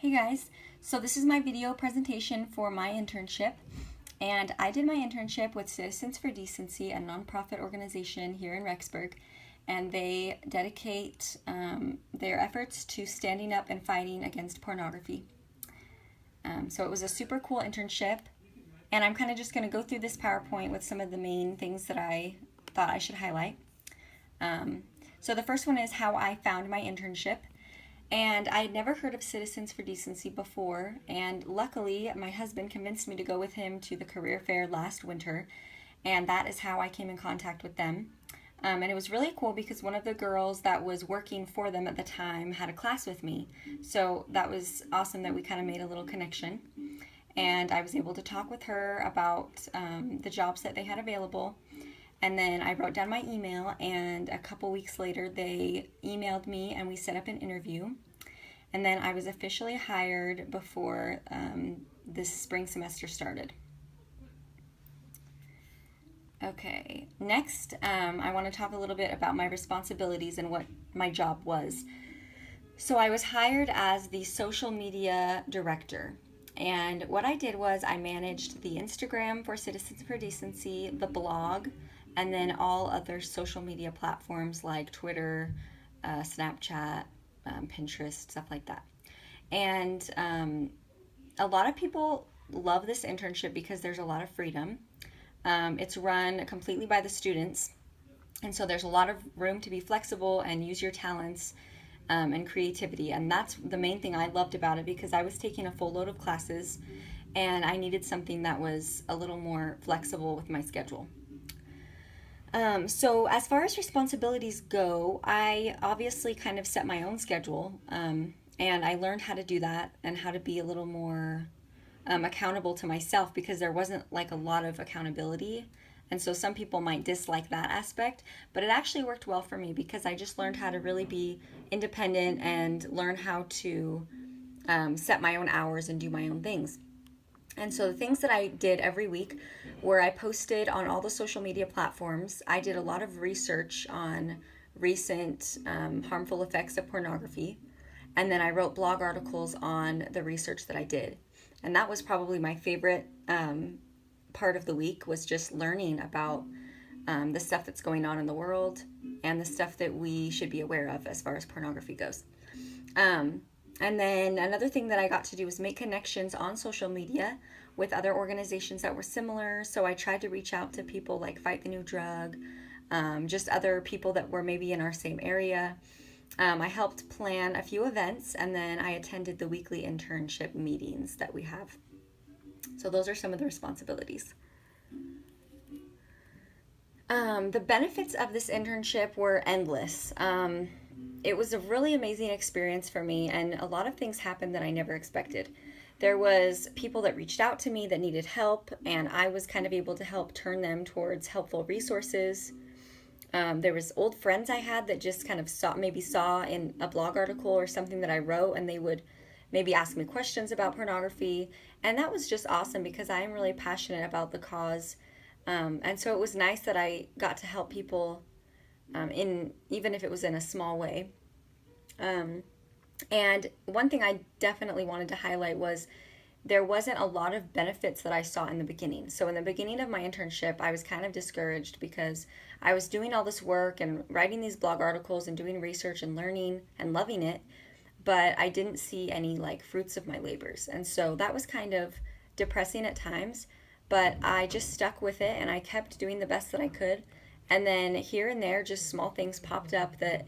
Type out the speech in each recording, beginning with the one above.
Hey guys, so this is my video presentation for my internship, and I did my internship with Citizens for Decency, a nonprofit organization here in Rexburg, and they dedicate their efforts to standing up and fighting against pornography. So it was a super cool internship, and I'm kind of just going to go through this PowerPoint with some of the main things that I thought I should highlight. So the first one is how I found my internship. And I had never heard of Citizens for Decency before, and luckily my husband convinced me to go with him to the career fair last winter, and that is how I came in contact with them. And it was really cool because one of the girls that was working for them at the time had a class with me, so that was awesome that we kind of made a little connection. And I was able to talk with her about the jobs that they had available. And then I wrote down my email, and a couple weeks later they emailed me and we set up an interview. And then I was officially hired before this spring semester started. Okay, next I want to talk a little bit about my responsibilities and what my job was. So I was hired as the social media director. And what I did was I managed the Instagram for Citizens for Decency, the blog, and then all other social media platforms like Twitter, Snapchat, Pinterest, stuff like that. And a lot of people love this internship because there's a lot of freedom. It's run completely by the students, and so there's a lot of room to be flexible and use your talents and creativity. And that's the main thing I loved about it, because I was taking a full load of classes and I needed something that was a little more flexible with my schedule. So as far as responsibilities go, I obviously kind of set my own schedule, and I learned how to do that and how to be a little more accountable to myself, because there wasn't like a lot of accountability. And so some people might dislike that aspect, but it actually worked well for me because I just learned how to really be independent and learn how to set my own hours and do my own things. And so the things that I did every week were I posted on all the social media platforms. I did a lot of research on recent harmful effects of pornography. And then I wrote blog articles on the research that I did. And that was probably my favorite part of the week, was just learning about the stuff that's going on in the world and the stuff that we should be aware of as far as pornography goes. And then another thing that I got to do was make connections on social media with other organizations that were similar. So I tried to reach out to people like Fight the New Drug, just other people that were maybe in our same area. I helped plan a few events, and then I attended the weekly internship meetings that we have. So those are some of the responsibilities. The benefits of this internship were endless. It was a really amazing experience for me, and a lot of things happened that I never expected. There was people that reached out to me that needed help, and I was kind of able to help turn them towards helpful resources. There was old friends I had that just kind of saw in a blog article or something that I wrote, and they would maybe ask me questions about pornography, and that was just awesome because I am really passionate about the cause. And so it was nice that I got to help people even if it was in a small way. And one thing I definitely wanted to highlight was there wasn't a lot of benefits that I saw in the beginning. So in the beginning of my internship, I was kind of discouraged because I was doing all this work and writing these blog articles and doing research and learning and loving it, but I didn't see any like fruits of my labors. And so that was kind of depressing at times, but I just stuck with it and I kept doing the best that I could. And then here and there, just small things popped up that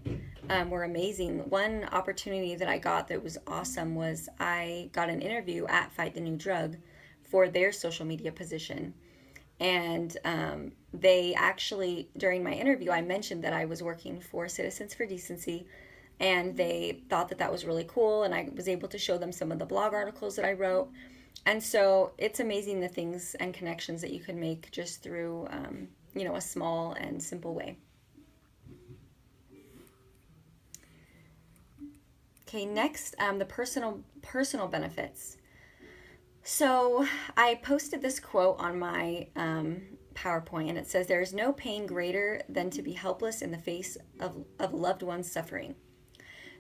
were amazing. One opportunity that I got that was awesome was I got an interview at Fight the New Drug for their social media position. And they actually, during my interview, I mentioned that I was working for Citizens for Decency, and they thought that that was really cool, and I was able to show them some of the blog articles that I wrote. And so it's amazing the things and connections that you can make just through a small and simple way. Okay, next, the personal benefits. So I posted this quote on my PowerPoint, and it says, "There is no pain greater than to be helpless in the face of a loved one's suffering."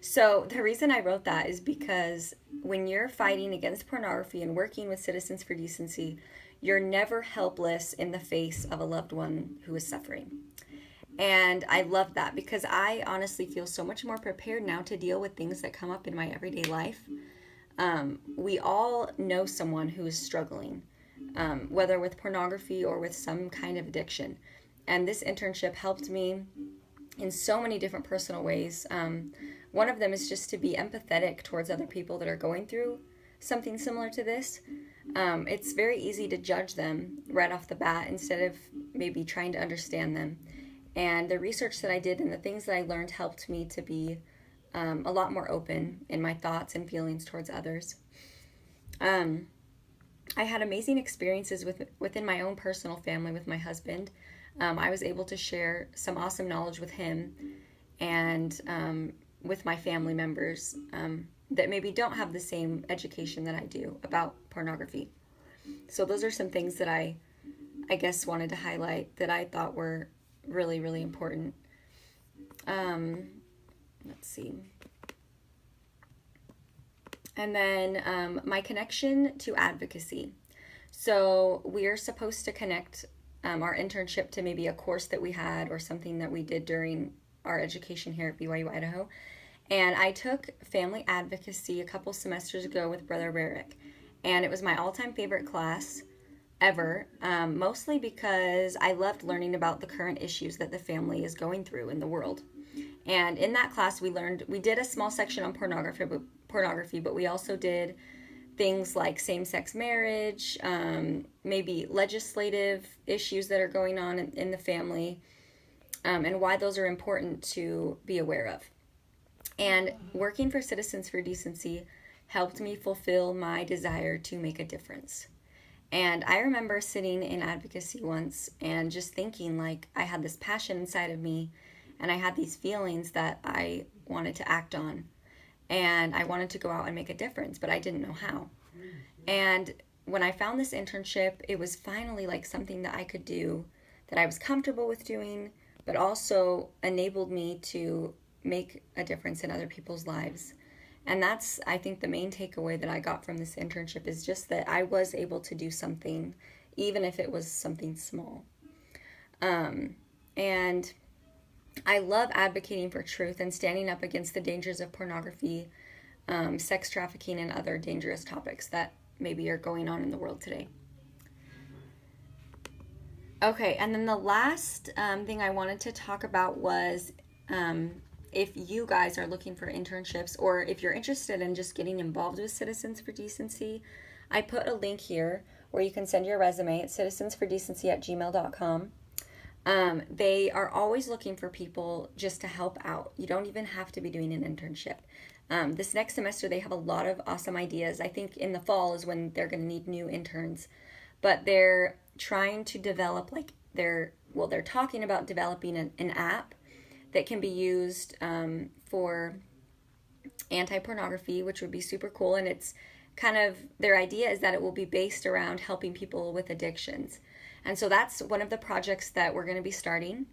So the reason I wrote that is because when you're fighting against pornography and working with Citizens for Decency, you're never helpless in the face of a loved one who is suffering. And I love that because I honestly feel so much more prepared now to deal with things that come up in my everyday life. We all know someone who is struggling, whether with pornography or with some kind of addiction. And this internship helped me in so many different personal ways. One of them is just to be empathetic towards other people that are going through something similar to this. It's very easy to judge them right off the bat instead of maybe trying to understand them. And the research that I did and the things that I learned helped me to be a lot more open in my thoughts and feelings towards others. I had amazing experiences within my own personal family with my husband. I was able to share some awesome knowledge with him and with my family members that maybe don't have the same education that I do about pornography. So those are some things that I guess wanted to highlight that I thought were really, really important. Let's see. And then my connection to advocacy. So we're supposed to connect our internship to maybe a course that we had or something that we did during our education here at BYU Idaho. And I took family advocacy a couple semesters ago with Brother Rarick. And it was my all-time favorite class ever, mostly because I loved learning about the current issues that the family is going through in the world. And in that class we did a small section on pornography, but we also did things like same-sex marriage, maybe legislative issues that are going on in the family, and why those are important to be aware of. And working for Citizens for Decency helped me fulfill my desire to make a difference. And I remember sitting in advocacy once and just thinking like I had this passion inside of me and I had these feelings that I wanted to act on. And I wanted to go out and make a difference, but I didn't know how. And when I found this internship, it was finally like something that I could do, that I was comfortable with doing, but also enabled me to make a difference in other people's lives. And that's, I think, the main takeaway that I got from this internship is just that I was able to do something, even if it was something small. And I love advocating for truth and standing up against the dangers of pornography, sex trafficking, and other dangerous topics that maybe are going on in the world today. Okay, and then the last thing I wanted to talk about was if you guys are looking for internships or if you're interested in just getting involved with Citizens for Decency, I put a link here where you can send your resume at citizensfordecency@gmail.com. They are always looking for people just to help out. You don't even have to be doing an internship. This next semester, they have a lot of awesome ideas. I think in the fall is when they're going to need new interns. But they're trying to develop, they're talking about developing an app that can be used for anti-pornography, which would be super cool. And it's kind of, their idea is that it will be based around helping people with addictions. And so that's one of the projects that we're going to be starting.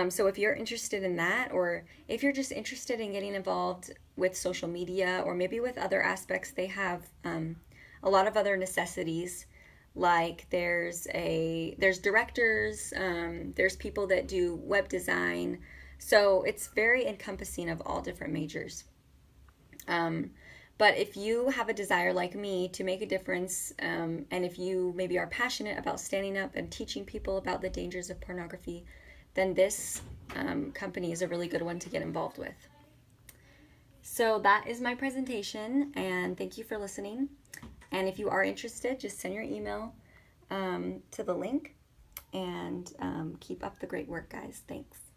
So if you're interested in that, or if you're just interested in getting involved with social media or maybe with other aspects, they have a lot of other necessities. Like there's directors, there's people that do web design. So it's very encompassing of all different majors. But if you have a desire like me to make a difference, and if you maybe are passionate about standing up and teaching people about the dangers of pornography, then this company is a really good one to get involved with. So that is my presentation, and thank you for listening. And if you are interested, just send your email to the link, and keep up the great work, guys. Thanks.